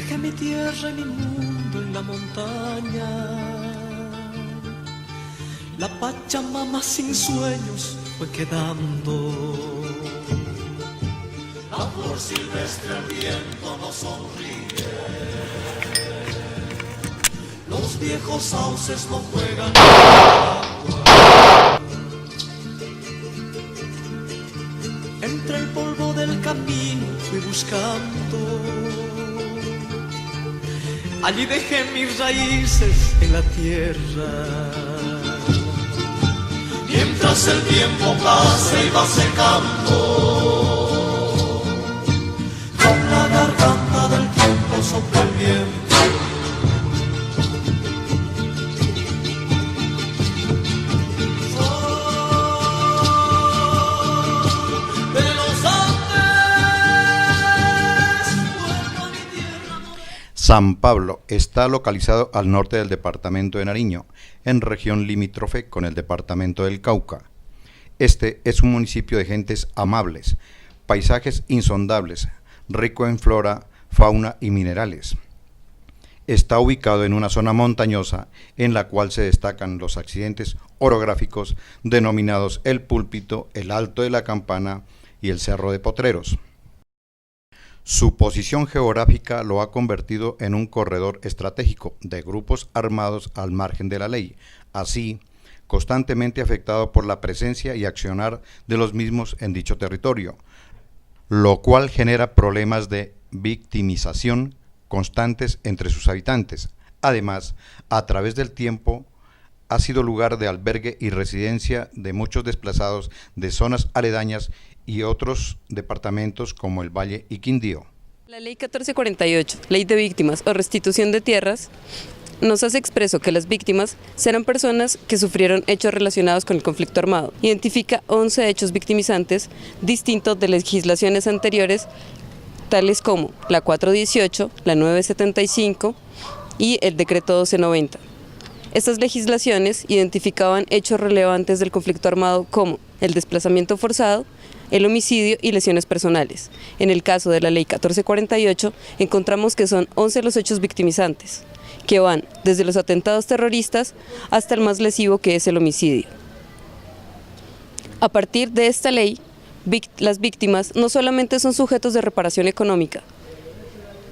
Dejé mi tierra y mi mundo en la montaña. La Pachamama sin sueños fue quedando. La flor silvestre al viento nos sonríe. Los viejos sauces no juegan con el agua. Entre el polvo del camino fui buscando. Allí dejé mis raíces en la tierra. Mientras el tiempo pasa y va secando, con la garganta del tiempo sopla el viento. San Pablo está localizado al norte del departamento de Nariño, en región limítrofe con el departamento del Cauca. Este es un municipio de gentes amables, paisajes insondables, rico en flora, fauna y minerales. Está ubicado en una zona montañosa en la cual se destacan los accidentes orográficos denominados el Púlpito, el Alto de la Campana y el Cerro de Potreros. Su posición geográfica lo ha convertido en un corredor estratégico de grupos armados al margen de la ley, así constantemente afectado por la presencia y accionar de los mismos en dicho territorio, lo cual genera problemas de victimización constantes entre sus habitantes. Además, a través del tiempo, ha sido lugar de albergue y residencia de muchos desplazados de zonas aledañas y otros departamentos como el Valle y Quindío. La Ley 1448, Ley de Víctimas o Restitución de Tierras, nos hace expreso que las víctimas serán personas que sufrieron hechos relacionados con el conflicto armado. Identifica 11 hechos victimizantes distintos de legislaciones anteriores, tales como la 418, la 975 y el decreto 1290. Estas legislaciones identificaban hechos relevantes del conflicto armado como el desplazamiento forzado, el homicidio y lesiones personales. En el caso de la Ley 1448 encontramos que son 11 los hechos victimizantes, que van desde los atentados terroristas hasta el más lesivo, que es el homicidio. A partir de esta ley, las víctimas no solamente son sujetos de reparación económica,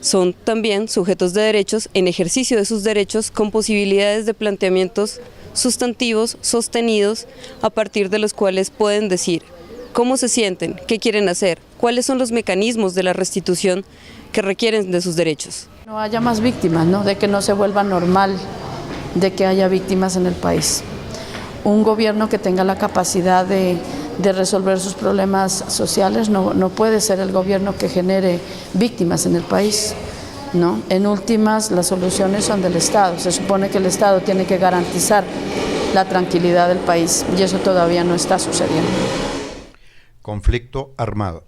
son también sujetos de derechos en ejercicio de sus derechos con posibilidades de planteamientos sustantivos, sostenidos, a partir de los cuales pueden decir cómo se sienten, qué quieren hacer, cuáles son los mecanismos de la restitución que requieren de sus derechos. No haya más víctimas, ¿no? De que no se vuelva normal de que haya víctimas en el país. Un gobierno que tenga la capacidad de resolver sus problemas sociales no puede ser el gobierno que genere víctimas en el país, ¿no? En últimas, las soluciones son del Estado. Se supone que el Estado tiene que garantizar la tranquilidad del país y eso todavía no está sucediendo. Conflicto armado.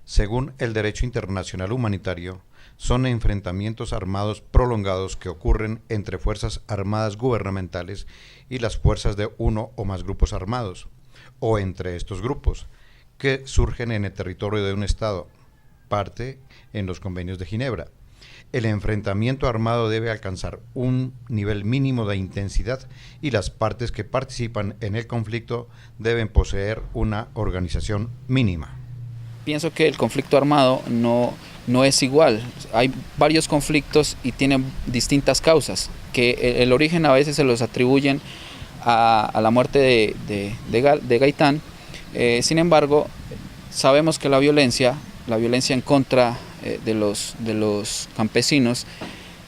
Según el derecho internacional humanitario, son enfrentamientos armados prolongados que ocurren entre fuerzas armadas gubernamentales y las fuerzas de uno o más grupos armados, o entre estos grupos, que surgen en el territorio de un Estado, parte en los convenios de Ginebra. El enfrentamiento armado debe alcanzar un nivel mínimo de intensidad y las partes que participan en el conflicto deben poseer una organización mínima. Pienso que el conflicto armado no es igual. Hay varios conflictos y tienen distintas causas, que el origen a veces se los atribuyen a la muerte de Gaitán. Sin embargo, sabemos que la violencia en contra de los campesinos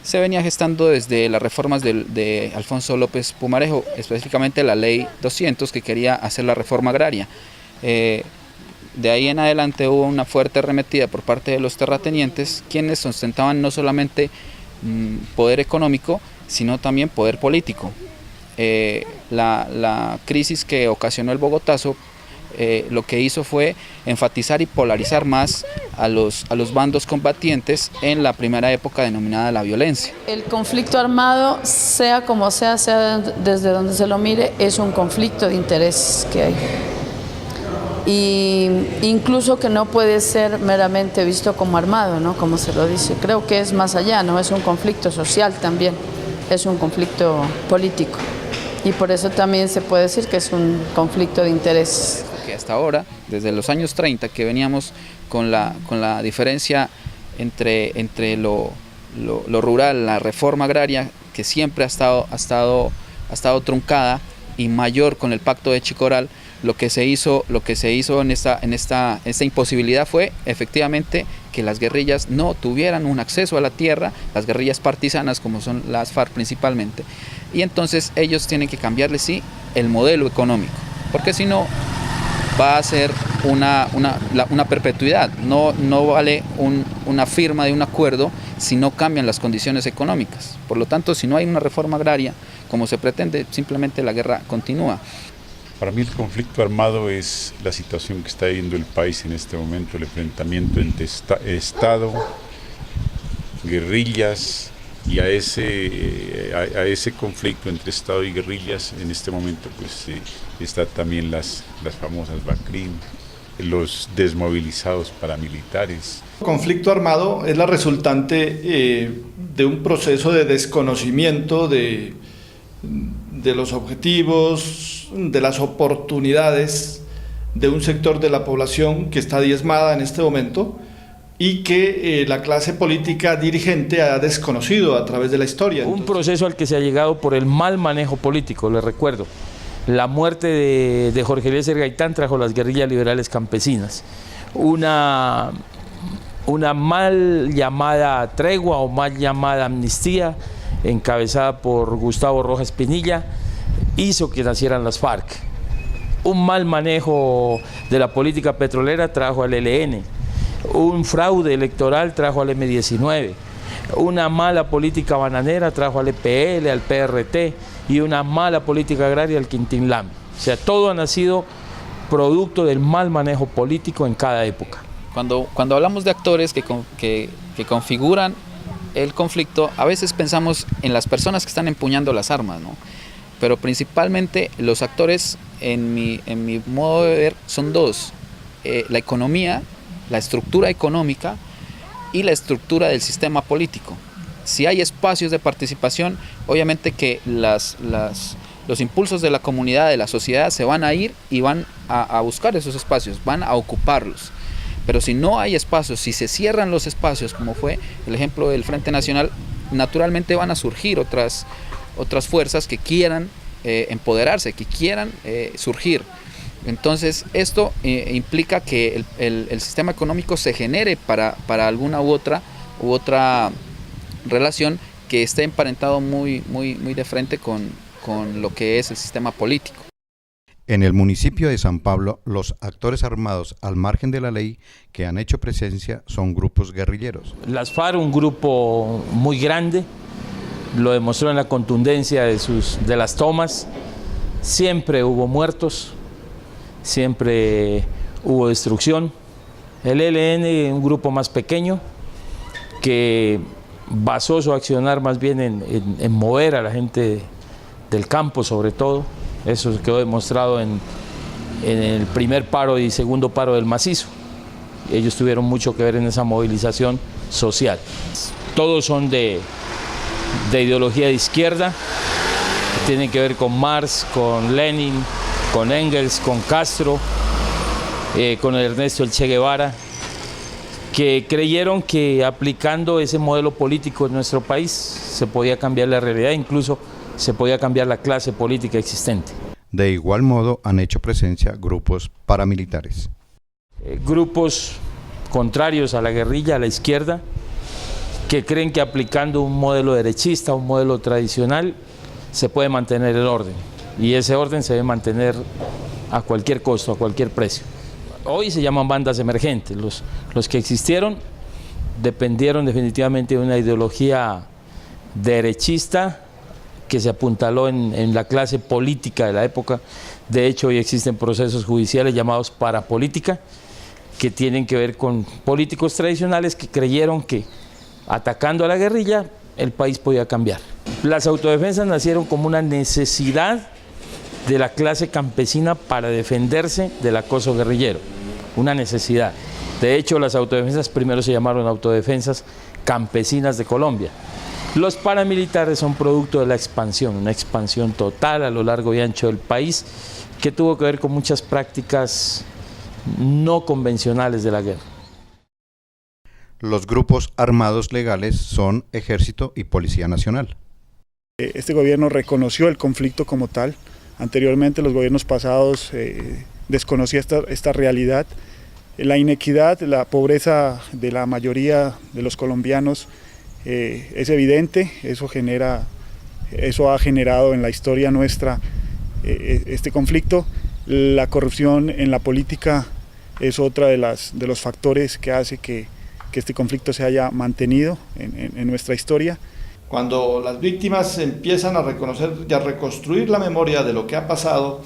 se venía gestando desde las reformas de Alfonso López Pumarejo, específicamente la Ley 200, que quería hacer la reforma agraria. De ahí en adelante hubo una fuerte arremetida por parte de los terratenientes, quienes ostentaban no solamente poder económico, sino también poder político. La crisis que ocasionó el Bogotazo lo que hizo fue enfatizar y polarizar más a los bandos combatientes en la primera época denominada la violencia. El conflicto armado, sea como sea desde donde se lo mire, es un conflicto de intereses que hay. y incluso que no puede ser meramente visto como armado, ¿no? Como se lo dice. Creo que es más allá, ¿no? Es un conflicto social también, es un conflicto político y por eso también se puede decir que es un conflicto de intereses. Que hasta ahora, desde los años 30, que veníamos con la diferencia entre lo rural, la reforma agraria, que siempre ha estado truncada, y mayor con el pacto de Chicoral, lo que se hizo en esta imposibilidad fue efectivamente que las guerrillas no tuvieran un acceso a la tierra, las guerrillas partisanas como son las FARC principalmente, y entonces ellos tienen que cambiarle sí el modelo económico, porque si no va a ser una perpetuidad, no vale una firma de un acuerdo si no cambian las condiciones económicas. Por lo tanto, si no hay una reforma agraria como se pretende, simplemente la guerra continúa. Para mí el conflicto armado es la situación que está viviendo el país en este momento, el enfrentamiento entre Estado, guerrillas, y a ese conflicto entre Estado y guerrillas en este momento pues está también las famosas BACRIM, los desmovilizados paramilitares. El conflicto armado es la resultante de un proceso de desconocimiento de los objetivos, de las oportunidades de un sector de la población que está diezmada en este momento y que la clase política dirigente ha desconocido a través de la historia. Un proceso al que se ha llegado por el mal manejo político, les recuerdo. La muerte de Jorge Eliezer Gaitán trajo las guerrillas liberales campesinas. Una mal llamada tregua o mal llamada amnistía, encabezada por Gustavo Rojas Pinilla, hizo que nacieran las FARC. Un mal manejo de la política petrolera trajo al ELN. Un fraude electoral trajo al M-19. Una mala política bananera trajo al EPL, al PRT, y una mala política agraria al Quintín Lame. O sea, todo ha nacido producto del mal manejo político en cada época. Cuando hablamos de actores que configuran el conflicto, a veces pensamos en las personas que están empuñando las armas, ¿no? Pero principalmente los actores, en mi modo de ver, son dos: la economía, la estructura económica y la estructura del sistema político. Si hay espacios de participación, obviamente que los impulsos de la comunidad, de la sociedad, se van a ir y van a buscar esos espacios, van a ocuparlos. Pero si no hay espacios, si se cierran los espacios, como fue el ejemplo del Frente Nacional, naturalmente van a surgir otras fuerzas que quieran empoderarse, que quieran surgir. Entonces esto implica que el sistema económico se genere para alguna u otra relación que esté emparentado muy de frente con lo que es el sistema político. En el municipio de San Pablo, los actores armados al margen de la ley que han hecho presencia son grupos guerrilleros. Las FARC, un grupo muy grande, lo demostró en la contundencia de las tomas. Siempre hubo muertos, siempre hubo destrucción. El ELN, un grupo más pequeño, que basó su accionar más bien en mover a la gente del campo sobre todo. Eso quedó demostrado en el primer paro y segundo paro del Macizo. Ellos tuvieron mucho que ver en esa movilización social. Todos son de ideología de izquierda, que tienen que ver con Marx, con Lenin, con Engels, con Castro, con Ernesto el Che Guevara, que creyeron que aplicando ese modelo político en nuestro país se podía cambiar la realidad, incluso se podía cambiar la clase política existente. De igual modo han hecho presencia grupos paramilitares. Grupos contrarios a la guerrilla, a la izquierda, que creen que aplicando un modelo derechista, un modelo tradicional, se puede mantener el orden. Y ese orden se debe mantener a cualquier costo, a cualquier precio. Hoy se llaman bandas emergentes. Los que existieron dependieron definitivamente de una ideología derechista que se apuntaló en la clase política de la época. De hecho, hoy existen procesos judiciales llamados parapolítica, que tienen que ver con políticos tradicionales que creyeron que atacando a la guerrilla el país podía cambiar. Las autodefensas nacieron como una necesidad de la clase campesina para defenderse del acoso guerrillero, una necesidad. De hecho, las autodefensas primero se llamaron autodefensas campesinas de Colombia. Los paramilitares son producto de la expansión, una expansión total a lo largo y ancho del país que tuvo que ver con muchas prácticas no convencionales de la guerra. Los grupos armados legales son Ejército y Policía Nacional. Este gobierno reconoció el conflicto como tal. Anteriormente los gobiernos pasados desconocían esta realidad. La inequidad, la pobreza de la mayoría de los colombianos es evidente, eso ha generado en la historia nuestra este conflicto. La corrupción en la política es otra de los factores que hace que este conflicto se haya mantenido en nuestra historia. Cuando las víctimas empiezan a reconocer y a reconstruir la memoria de lo que ha pasado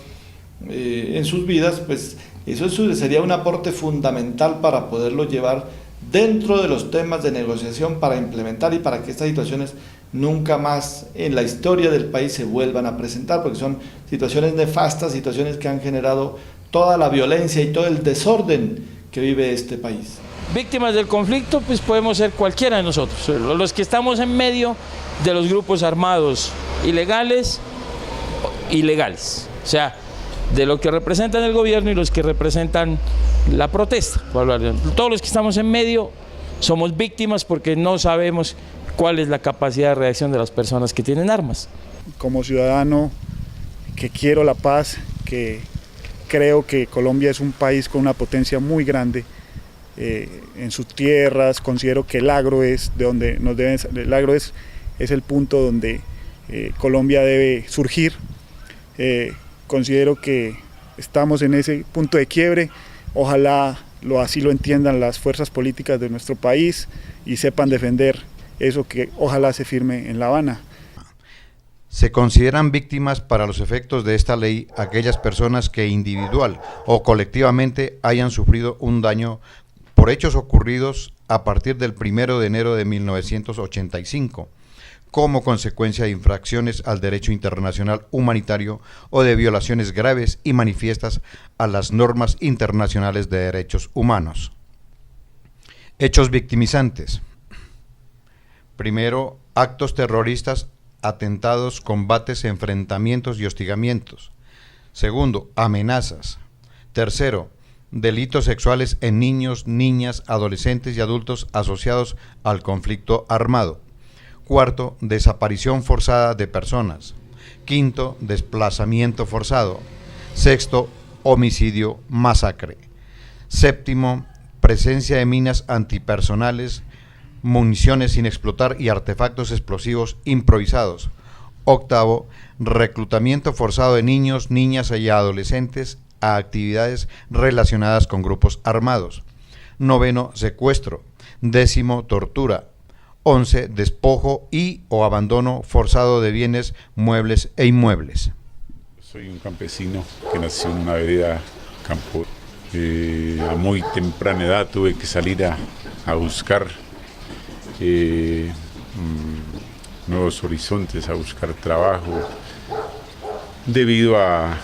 en sus vidas, pues eso sería un aporte fundamental para poderlo llevar dentro de los temas de negociación para implementar y para que estas situaciones nunca más en la historia del país se vuelvan a presentar, porque son situaciones nefastas, situaciones que han generado toda la violencia y todo el desorden que vive este país. Víctimas del conflicto, pues podemos ser cualquiera de nosotros, los que estamos en medio de los grupos armados ilegales, o sea, de lo que representan el gobierno y los que representan la protesta. Todos los que estamos en medio somos víctimas porque no sabemos cuál es la capacidad de reacción de las personas que tienen armas. Como ciudadano que quiero la paz, que creo que Colombia es un país con una potencia muy grande en sus tierras, considero que el agro es de donde el agro es el punto donde Colombia debe surgir. Considero que estamos en ese punto de quiebre, ojalá así lo entiendan las fuerzas políticas de nuestro país y sepan defender eso que ojalá se firme en La Habana. Se consideran víctimas para los efectos de esta ley aquellas personas que individual o colectivamente hayan sufrido un daño por hechos ocurridos a partir del 1 de enero de 1985, como consecuencia de infracciones al derecho internacional humanitario o de violaciones graves y manifiestas a las normas internacionales de derechos humanos. Hechos victimizantes. Primero, actos terroristas, atentados, combates, enfrentamientos y hostigamientos. Segundo, amenazas. Tercero, delitos sexuales en niños, niñas, adolescentes y adultos asociados al conflicto armado. Cuarto, desaparición forzada de personas. Quinto, desplazamiento forzado. Sexto, homicidio, masacre. Séptimo, presencia de minas antipersonales, municiones sin explotar y artefactos explosivos improvisados. Octavo, reclutamiento forzado de niños, niñas y adolescentes a actividades relacionadas con grupos armados. Noveno, secuestro. Décimo, tortura. 11, despojo y o abandono forzado de bienes, muebles e inmuebles. Soy un campesino que nació en una vereda campo. A muy temprana edad tuve que salir a buscar nuevos horizontes, a buscar trabajo, debido a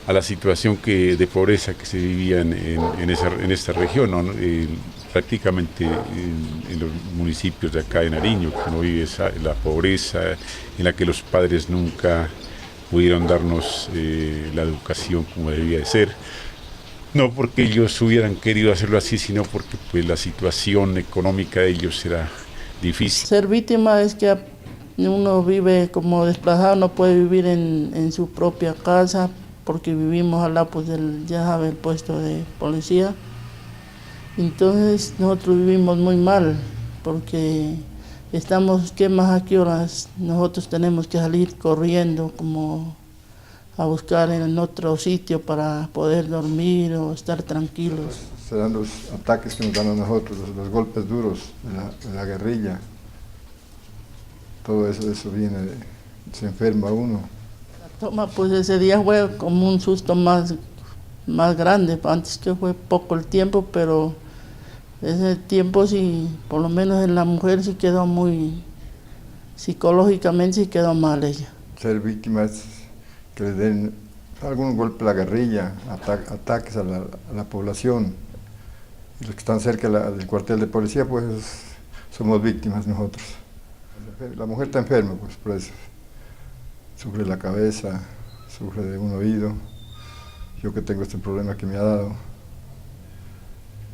la situación de pobreza que se vivía en esta región, ¿no? Prácticamente en los municipios de acá de Nariño, que uno vive la pobreza, en la que los padres nunca pudieron darnos la educación como debía de ser. No porque ellos hubieran querido hacerlo así, sino porque pues, la situación económica de ellos era difícil. Ser víctima es que uno vive como desplazado, no puede vivir en su propia casa, porque vivimos al lado pues, ya sabe, el puesto de policía. Entonces nosotros vivimos muy mal, porque estamos, ¿qué más a qué horas? Nosotros tenemos que salir corriendo como a buscar en otro sitio para poder dormir o estar tranquilos. Serán los ataques que nos dan a nosotros, los golpes duros de la guerrilla. Todo eso viene, se enferma uno. La toma, pues ese día fue como un susto más grande, antes que fue poco el tiempo, pero ese tiempo sí, por lo menos en la mujer sí quedó muy, psicológicamente sí quedó mal ella. Ser víctima que le den algún golpe a la guerrilla, ataques a la población. Y los que están cerca del cuartel de policía, pues somos víctimas nosotros. La mujer está enferma, pues por eso. Sufre la cabeza, sufre de un oído. Yo que tengo este problema que me ha dado.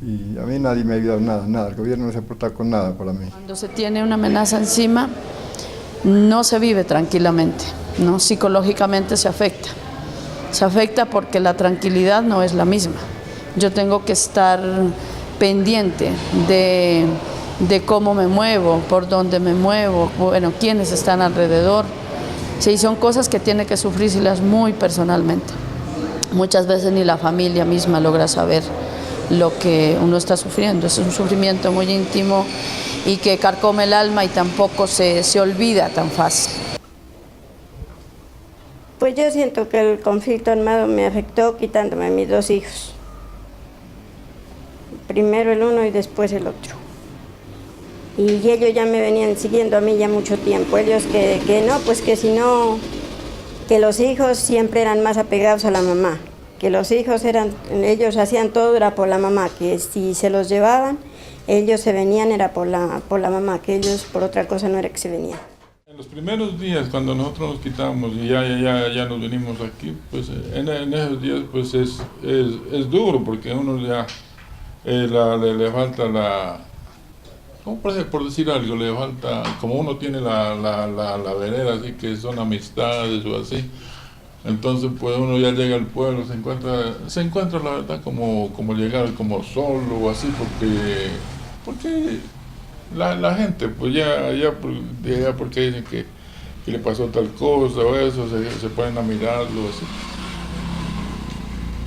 Y a mí nadie me ha ayudado nada. El gobierno no se ha portado con nada para mí. Cuando se tiene una amenaza encima, no se vive tranquilamente, ¿no? Psicológicamente se afecta. Se afecta porque la tranquilidad no es la misma. Yo tengo que estar pendiente de cómo me muevo, por dónde me muevo, bueno, quiénes están alrededor. Sí, son cosas que tiene que sufrirlas muy personalmente. Muchas veces ni la familia misma logra saber lo que uno está sufriendo. Es un sufrimiento muy íntimo y que carcome el alma y tampoco se olvida tan fácil. Pues yo siento que el conflicto armado me afectó quitándome a mis 2 hijos. Primero el uno y después el otro. Y ellos ya me venían siguiendo a mí ya mucho tiempo. Ellos que no, pues que si no, que los hijos siempre eran más apegados a la mamá. Que los hijos ellos hacían todo era por la mamá, que si se los llevaban, ellos se venían era por la mamá, que ellos por otra cosa no era que se venían. En los primeros días, cuando nosotros nos quitamos y ya nos venimos aquí, pues en esos días pues es duro, porque a uno ya le falta ¿cómo por decir algo? Le falta, como uno tiene la vereda, así que son amistades o así, entonces pues uno ya llega al pueblo, se encuentra la verdad como llegar como solo o así, porque la gente pues ya porque dicen que le pasó tal cosa o eso, se ponen a mirarlo así.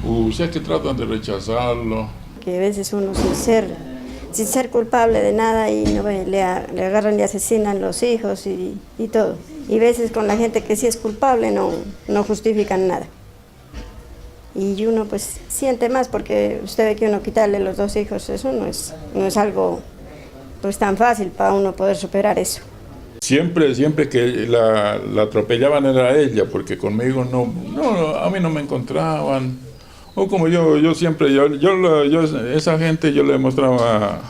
O sea que tratan de rechazarlo. Que a veces uno sin ser culpable de nada y no, le agarran y asesinan los hijos y todo. Y a veces con la gente que sí es culpable no justifican nada. Y uno pues siente más porque usted ve que uno quitarle los 2 hijos, eso no es algo pues tan fácil para uno poder superar eso. Siempre que la atropellaban era ella, porque conmigo a mí no me encontraban. O como yo siempre, esa gente yo le mostraba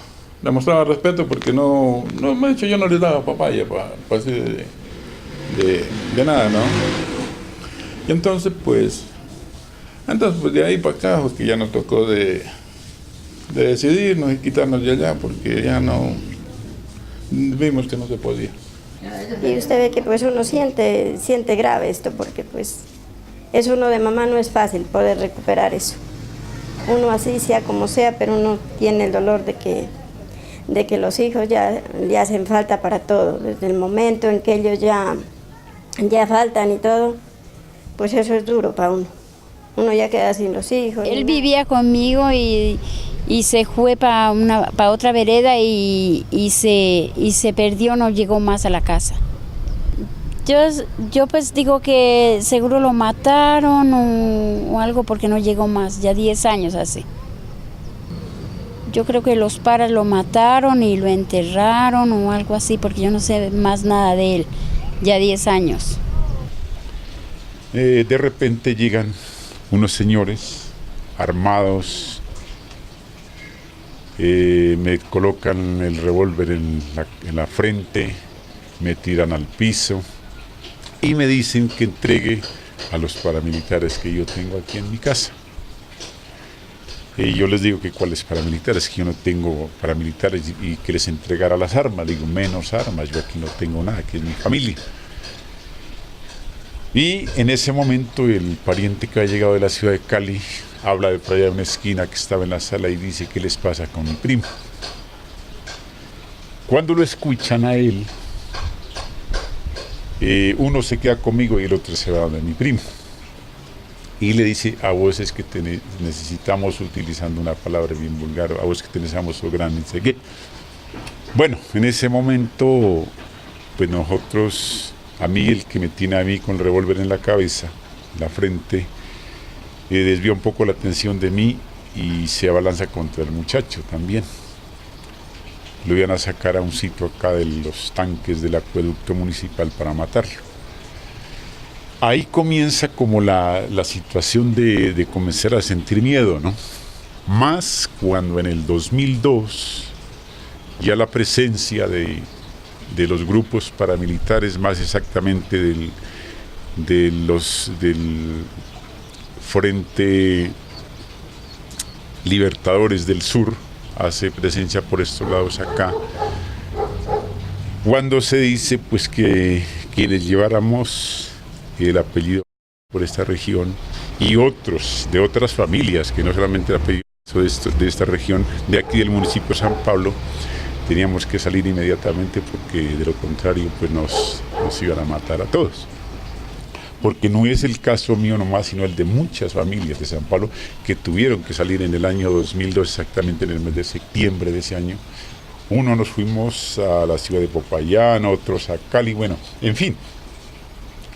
respeto, porque yo no les daba papaya para así de nada, ¿no? Y entonces pues de ahí para acá, pues que ya nos tocó de decidirnos y quitarnos de allá, porque ya no vimos que no se podía. Y usted ve que pues uno siente grave esto, porque pues es uno de mamá, no es fácil poder recuperar eso. Uno así sea como sea, pero uno tiene el dolor de que los hijos ya le hacen falta para todo. Desde el momento en que ellos ya faltan y todo, pues eso es duro para uno. Uno ya queda sin los hijos. Él vivía conmigo y se fue para otra vereda y se perdió, no llegó más a la casa. Yo pues digo que seguro lo mataron o algo, porque no llegó más, ya 10 años hace. Yo creo que los paras lo mataron y lo enterraron o algo así, porque yo no sé más nada de él, ya 10 años. De repente llegan unos señores armados, me colocan el revólver en la frente, me tiran al piso y me dicen que entregue a los paramilitares que yo tengo aquí en mi casa. Y yo les digo que cuáles paramilitares, que yo no tengo paramilitares, y que les entregara las armas. Digo, menos armas, yo aquí no tengo nada, que es mi familia. Y en ese momento el pariente que había llegado de la ciudad de Cali habla de por allá de una esquina que estaba en la sala y dice: ¿qué les pasa con mi primo? Cuando lo escuchan a él, uno se queda conmigo y el otro se va donde mi primo. Y le dice: a vos es que necesitamos, utilizando una palabra bien vulgar, a vos que necesitamos o grande, no sé qué. Bueno, en ese momento, pues nosotros, a mí, el que me tiene a mí con el revólver en la cabeza, en la frente, desvía un poco la atención de mí y se abalanza contra el muchacho también. Lo iban a sacar a un sitio acá de los tanques del acueducto municipal para matarlo. ahí comienza como la situación de comenzar a sentir miedo, ¿no? Más cuando en el 2002 ya la presencia de los grupos paramilitares, más exactamente del Frente Libertadores del Sur, hace presencia por estos lados acá, cuando se dice pues que quienes lleváramos el apellido por esta región y otros de otras familias, que no solamente el apellido de esta región, de aquí del municipio de San Pablo, teníamos que salir inmediatamente porque de lo contrario pues nos iban a matar a todos. Porque no es el caso mío nomás, sino el de muchas familias de San Pablo que tuvieron que salir en el año 2002, exactamente en el mes de septiembre de ese año. Unos nos fuimos a la ciudad de Popayán, otros a Cali, bueno, en fin.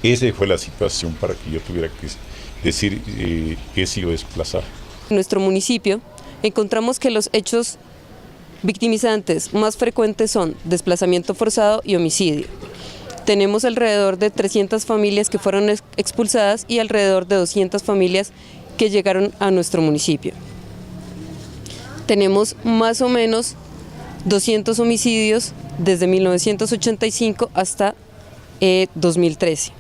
Esa fue la situación para que yo tuviera que decir que he sido desplazado. En nuestro municipio encontramos que los hechos victimizantes más frecuentes son desplazamiento forzado y homicidio. Tenemos alrededor de 300 familias que fueron expulsadas y alrededor de 200 familias que llegaron a nuestro municipio. Tenemos más o menos 200 homicidios desde 1985 hasta 2013.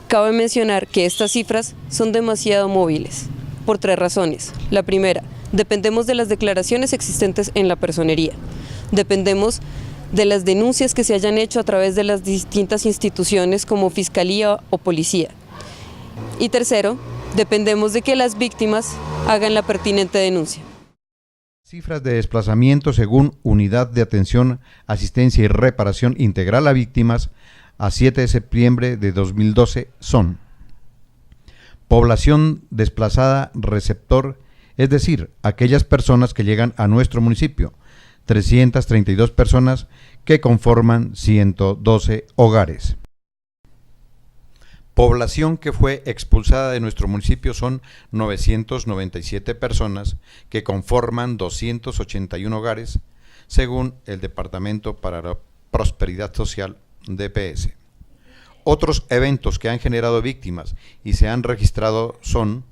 Cabe mencionar que estas cifras son demasiado móviles, por 3 razones. La primera, dependemos de las declaraciones existentes en la personería. Dependemos de las denuncias que se hayan hecho a través de las distintas instituciones como Fiscalía o Policía. Y tercero, dependemos de que las víctimas hagan la pertinente denuncia. Cifras de desplazamiento según Unidad de Atención, Asistencia y Reparación Integral a Víctimas a 7 de septiembre de 2012 son: población desplazada receptor, es decir, aquellas personas que llegan a nuestro municipio, 332 personas que conforman 112 hogares. Población que fue expulsada de nuestro municipio son 997 personas que conforman 281 hogares, según el Departamento para la Prosperidad Social DPS. Otros eventos que han generado víctimas y se han registrado son: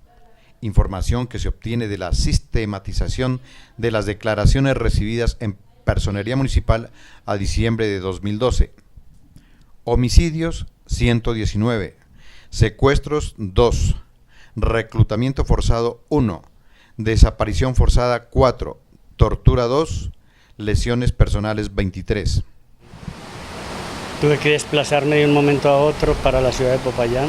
información que se obtiene de la sistematización de las declaraciones recibidas en Personería Municipal a diciembre de 2012. Homicidios 119, secuestros 2, reclutamiento forzado 1, desaparición forzada 4, tortura 2, lesiones personales 23. Tuve que desplazarme de un momento a otro para la ciudad de Popayán.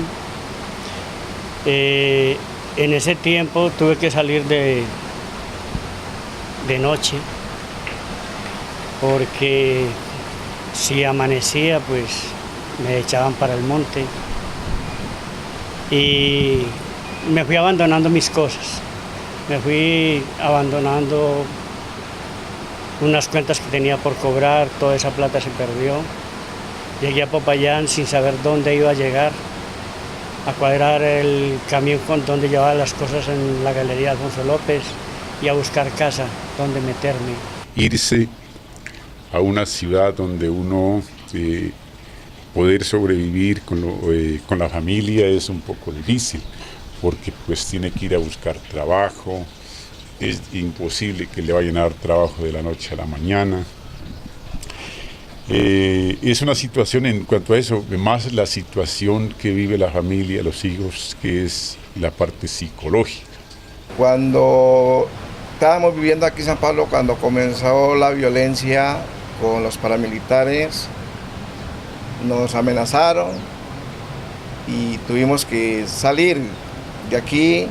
En ese tiempo tuve que salir de noche, porque si amanecía pues me echaban para el monte y me fui abandonando mis cosas. Me fui abandonando unas cuentas que tenía por cobrar, toda esa plata se perdió. Llegué a Popayán sin saber dónde iba a llegar, a cuadrar el camión con donde llevaba las cosas en la Galería Alfonso López y a buscar casa donde meterme. Irse a una ciudad donde uno poder sobrevivir con la familia es un poco difícil, porque pues tiene que ir a buscar trabajo, es imposible que le vayan a dar trabajo de la noche a la mañana. Es una situación, en cuanto a eso, más la situación que vive la familia, los hijos, que es la parte psicológica. Cuando estábamos viviendo aquí en San Pablo, cuando comenzó la violencia con los paramilitares, nos amenazaron y tuvimos que salir de aquí,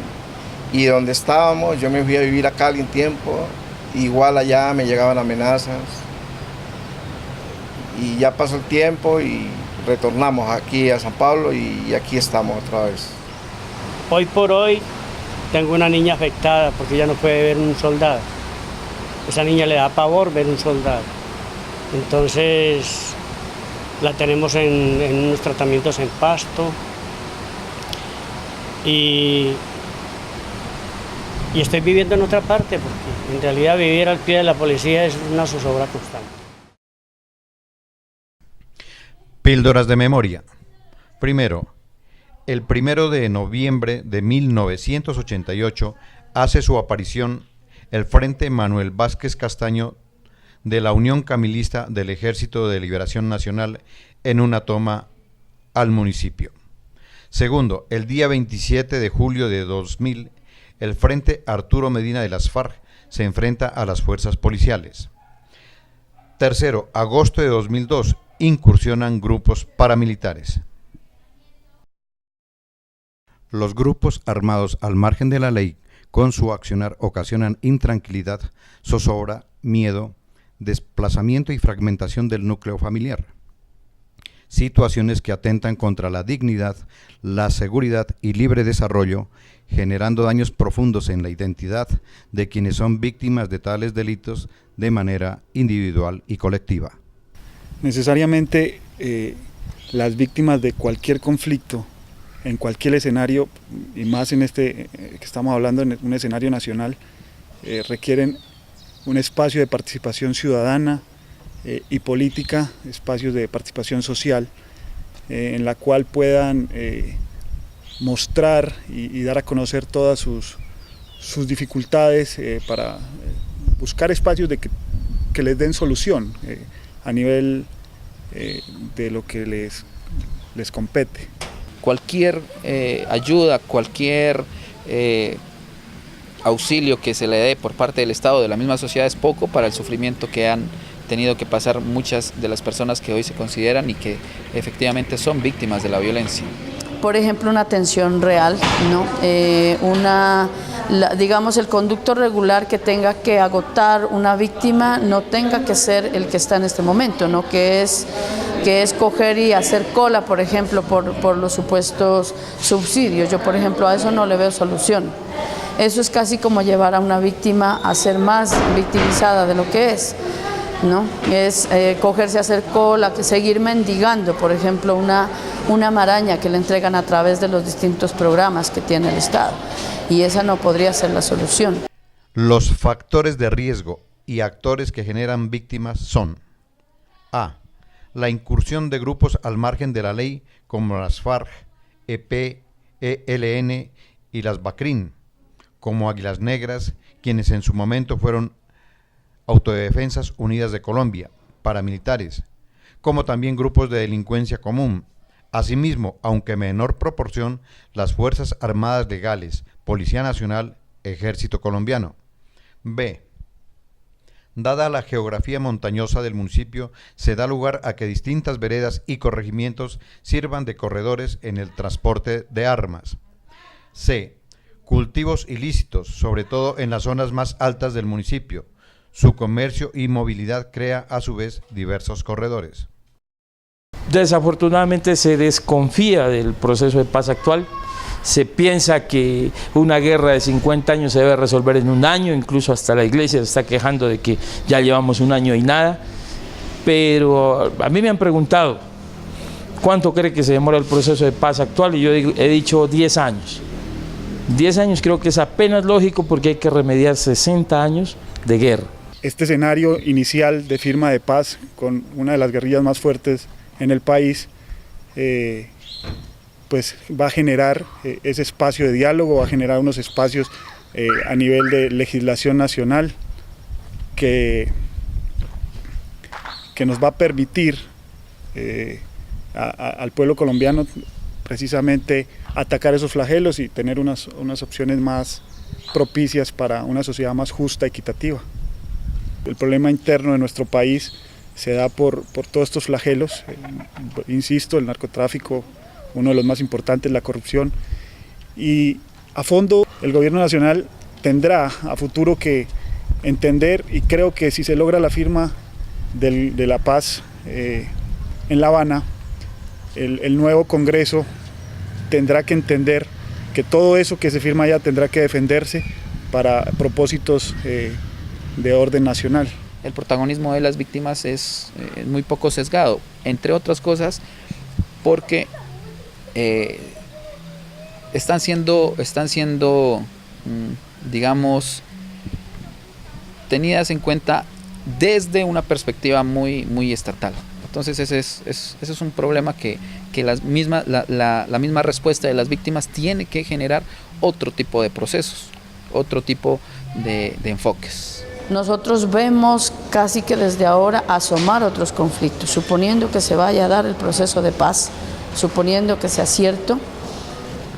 y donde estábamos, yo me fui a vivir a Cali un tiempo, igual allá me llegaban amenazas. Y ya pasó el tiempo y retornamos aquí a San Pablo y aquí estamos otra vez. Hoy por hoy tengo una niña afectada porque ya no puede ver un soldado. Esa niña le da pavor ver un soldado. Entonces la tenemos en unos tratamientos en Pasto y estoy viviendo en otra parte porque en realidad vivir al pie de la policía es una zozobra constante. Píldoras de memoria. Primero, El 1 de noviembre de 1988 hace su aparición el Frente Manuel Vázquez Castaño de la Unión Camilista del Ejército de Liberación Nacional en una toma al municipio. Segundo, el día 27 de julio de 2000, el Frente Arturo Medina de las FARC se enfrenta a las fuerzas policiales. Tercero, agosto de 2002, incursionan grupos paramilitares. Los grupos armados al margen de la ley, con su accionar ocasionan intranquilidad, zozobra, miedo, desplazamiento y fragmentación del núcleo familiar. Situaciones que atentan contra la dignidad, la seguridad y libre desarrollo, generando daños profundos en la identidad de quienes son víctimas de tales delitos de manera individual y colectiva. Necesariamente las víctimas de cualquier conflicto, en cualquier escenario, y más en este que estamos hablando, en un escenario nacional, requieren un espacio de participación ciudadana y política, espacios de participación social, en la cual puedan mostrar y dar a conocer todas sus dificultades para buscar espacios que les den solución a nivel de lo que les compete. Cualquier ayuda, cualquier auxilio que se le dé por parte del Estado, de la misma sociedad, es poco para el sufrimiento que han tenido que pasar muchas de las personas que hoy se consideran y que efectivamente son víctimas de la violencia. Por ejemplo, una atención real, ¿no? Digamos, el conducto regular que tenga que agotar una víctima no tenga que ser el que está en este momento, ¿no? Que es coger y hacer cola, por ejemplo, por los supuestos subsidios. Yo, por ejemplo, a eso no le veo solución. Eso es casi como llevar a una víctima a ser más victimizada de lo que es, ¿no? Es cogerse a hacer cola, seguir mendigando, por ejemplo, una maraña que le entregan a través de los distintos programas que tiene el Estado, y esa no podría ser la solución. Los factores de riesgo y actores que generan víctimas son: A. La incursión de grupos al margen de la ley como las FARC, EP, ELN y las BACRIM, como Águilas Negras, quienes en su momento fueron Autodefensas Unidas de Colombia, paramilitares, como también grupos de delincuencia común. Asimismo, aunque en menor proporción, las Fuerzas Armadas Legales, Policía Nacional, Ejército Colombiano. B. Dada la geografía montañosa del municipio, se da lugar a que distintas veredas y corregimientos sirvan de corredores en el transporte de armas. C. Cultivos ilícitos, sobre todo en las zonas más altas del municipio. Su comercio y movilidad crea a su vez diversos corredores. Desafortunadamente se desconfía del proceso de paz actual. Se piensa que una guerra de 50 años se debe resolver en un año, incluso hasta la iglesia se está quejando de que ya llevamos un año y nada. Pero a mí me han preguntado, ¿cuánto cree que se demora el proceso de paz actual? Y yo he dicho 10 años. 10 años creo que es apenas lógico porque hay que remediar 60 años de guerra. Este escenario inicial de firma de paz con una de las guerrillas más fuertes en el país, pues va a generar ese espacio de diálogo, va a generar unos espacios a nivel de legislación nacional que nos va a permitir al pueblo colombiano precisamente atacar esos flagelos y tener unas opciones más propicias para una sociedad más justa y equitativa. El problema interno de nuestro país se da por todos estos flagelos, insisto, el narcotráfico, uno de los más importantes, la corrupción, y a fondo el gobierno nacional tendrá a futuro que entender, y creo que si se logra la firma de la paz en La Habana, el nuevo Congreso tendrá que entender que todo eso que se firma allá tendrá que defenderse para propósitos de orden nacional. El protagonismo de las víctimas es muy poco sesgado, entre otras cosas porque están siendo digamos, tenidas en cuenta desde una perspectiva muy estatal. Entonces ese es un problema que la misma respuesta de las víctimas tiene que generar otro tipo de procesos, otro tipo de enfoques. Nosotros vemos casi que desde ahora asomar otros conflictos, suponiendo que se vaya a dar el proceso de paz, suponiendo que sea cierto,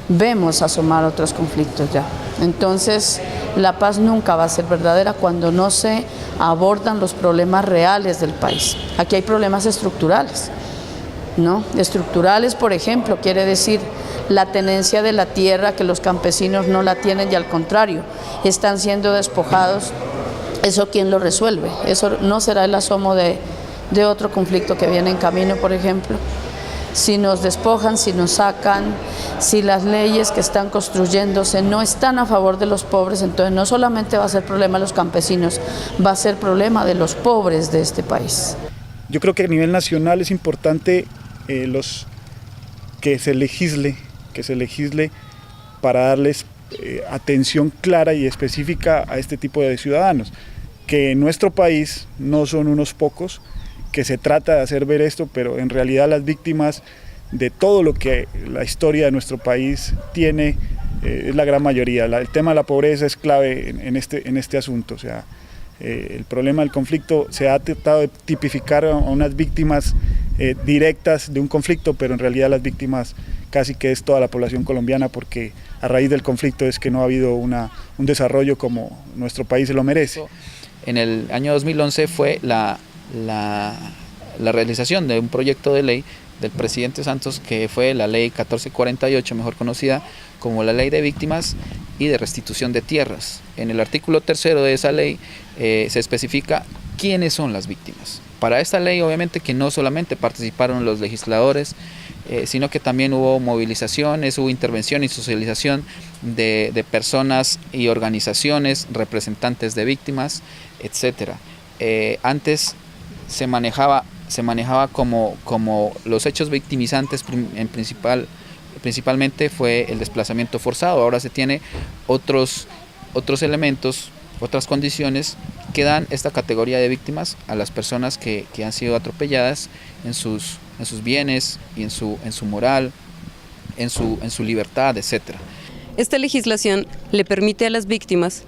vemos asomar otros conflictos ya. Entonces, la paz nunca va a ser verdadera cuando no se abordan los problemas reales del país. Aquí hay problemas estructurales, ¿no? Estructurales, por ejemplo, quiere decir la tenencia de la tierra, que los campesinos no la tienen y al contrario, están siendo despojados. ¿Eso quién lo resuelve? Eso no será el asomo de otro conflicto que viene en camino, por ejemplo. Si nos despojan, si nos sacan, si las leyes que están construyéndose no están a favor de los pobres, entonces no solamente va a ser problema de los campesinos, va a ser problema de los pobres de este país. Yo creo que a nivel nacional es importante que se legisle para darles atención clara y específica a este tipo de ciudadanos, que en nuestro país no son unos pocos, que se trata de hacer ver esto, pero en realidad las víctimas de todo lo que la historia de nuestro país tiene es la gran mayoría. El tema de la pobreza es clave en este asunto. O sea, el problema del conflicto se ha tratado de tipificar a unas víctimas directas de un conflicto, pero en realidad las víctimas casi que es toda la población colombiana, porque a raíz del conflicto es que no ha habido un desarrollo como nuestro país se lo merece. En el año 2011 fue la realización de un proyecto de ley del presidente Santos, que fue la ley 1448, mejor conocida como la ley de víctimas y de restitución de tierras. En el artículo 3 de esa ley se especifica quiénes son las víctimas. Para esta ley, obviamente, que no solamente participaron los legisladores, sino que también hubo movilizaciones, hubo intervención y socialización de personas y organizaciones, representantes de víctimas, etc. Antes se manejaba como los hechos victimizantes principalmente fue el desplazamiento forzado. Ahora se tiene otros elementos, otras condiciones que dan esta categoría de víctimas a las personas que han sido atropelladas en sus bienes y en su moral, en su libertad, etc. Esta legislación le permite a las víctimas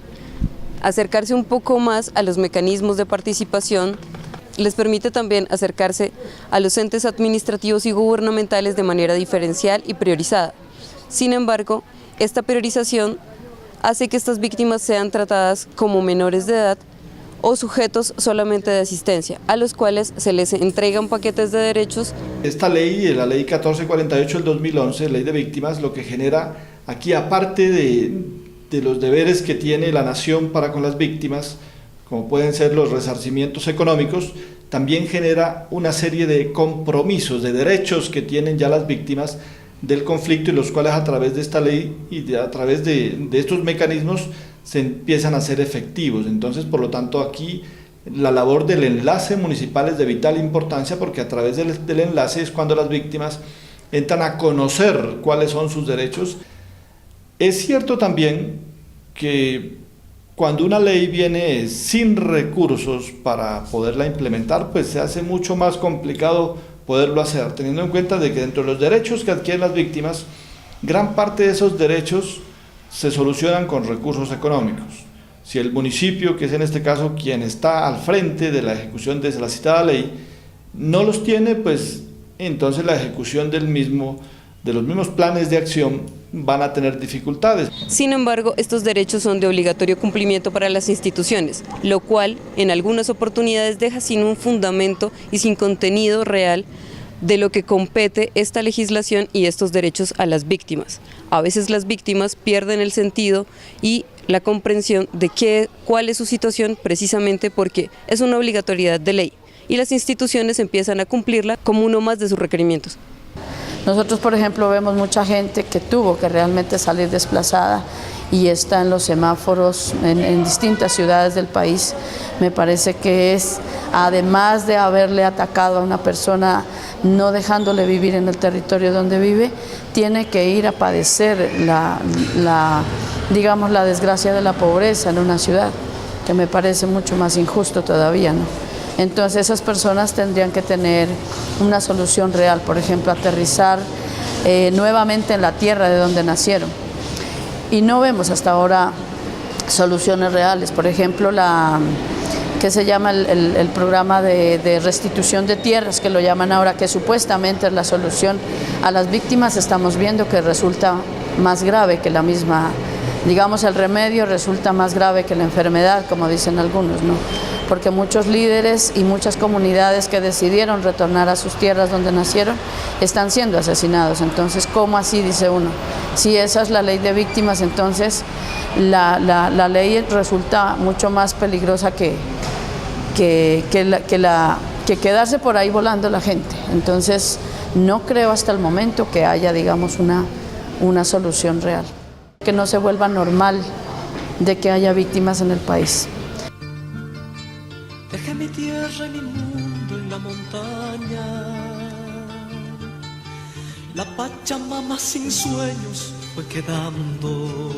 acercarse un poco más a los mecanismos de participación, les permite también acercarse a los entes administrativos y gubernamentales de manera diferencial y priorizada. Sin embargo, esta priorización hace que estas víctimas sean tratadas como menores de edad o sujetos solamente de asistencia, a los cuales se les entregan paquetes de derechos. Esta ley, la ley 1448 del 2011, ley de víctimas, lo que genera aquí, aparte de los deberes que tiene la nación para con las víctimas, como pueden ser los resarcimientos económicos, también genera una serie de compromisos, de derechos que tienen ya las víctimas del conflicto, y los cuales a través de esta ley y a través de estos mecanismos se empiezan a ser efectivos. Entonces, por lo tanto, aquí la labor del enlace municipal es de vital importancia, porque a través del enlace es cuando las víctimas entran a conocer cuáles son sus derechos. Es cierto también que cuando una ley viene sin recursos para poderla implementar, pues se hace mucho más complicado poderlo hacer, teniendo en cuenta de que dentro de los derechos que adquieren las víctimas, gran parte de esos derechos se solucionan con recursos económicos. Si el municipio, que es en este caso quien está al frente de la ejecución de la citada ley, no los tiene, pues entonces la ejecución de los mismos planes de acción van a tener dificultades. Sin embargo, estos derechos son de obligatorio cumplimiento para las instituciones, lo cual en algunas oportunidades deja sin un fundamento y sin contenido real de lo que compete esta legislación y estos derechos a las víctimas. A veces las víctimas pierden el sentido y la comprensión de cuál es su situación, precisamente porque es una obligatoriedad de ley y las instituciones empiezan a cumplirla como uno más de sus requerimientos. Nosotros, por ejemplo, vemos mucha gente que tuvo que realmente salir desplazada y está en los semáforos en distintas ciudades del país. Me parece que es, además de haberle atacado a una persona no dejándole vivir en el territorio donde vive, tiene que ir a padecer digamos, la desgracia de la pobreza en una ciudad, que me parece mucho más injusto todavía, ¿no? Entonces esas personas tendrían que tener una solución real, por ejemplo, aterrizar nuevamente en la tierra de donde nacieron. Y no vemos hasta ahora soluciones reales, por ejemplo, que se llama el programa de restitución de tierras, que lo llaman ahora, que supuestamente es la solución a las víctimas. Estamos viendo que resulta más grave que la misma, digamos, el remedio resulta más grave que la enfermedad, como dicen algunos, ¿no? Porque muchos líderes y muchas comunidades que decidieron retornar a sus tierras donde nacieron están siendo asesinados. Entonces, ¿cómo así? Dice uno. Si esa es la ley de víctimas, entonces la ley resulta mucho más peligrosa que quedarse por ahí volando la gente. Entonces, no creo hasta el momento que haya, digamos, una solución real. Que no se vuelva normal de que haya víctimas en el país. Dejé mi tierra y mi mundo en la montaña. La Pachamama sin sueños fue quedando.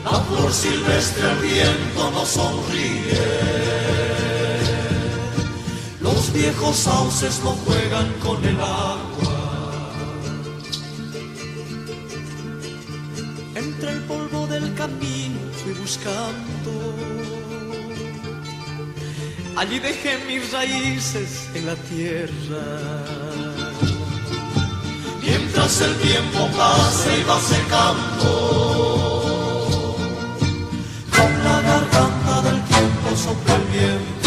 La flor silvestre al viento nos sonríe. Los viejos sauces no juegan con el agua. Entre el polvo del camino fui buscando. Allí dejé mis raíces en la tierra. Mientras el tiempo pasa y va secando, con la garganta del tiempo sopla el viento.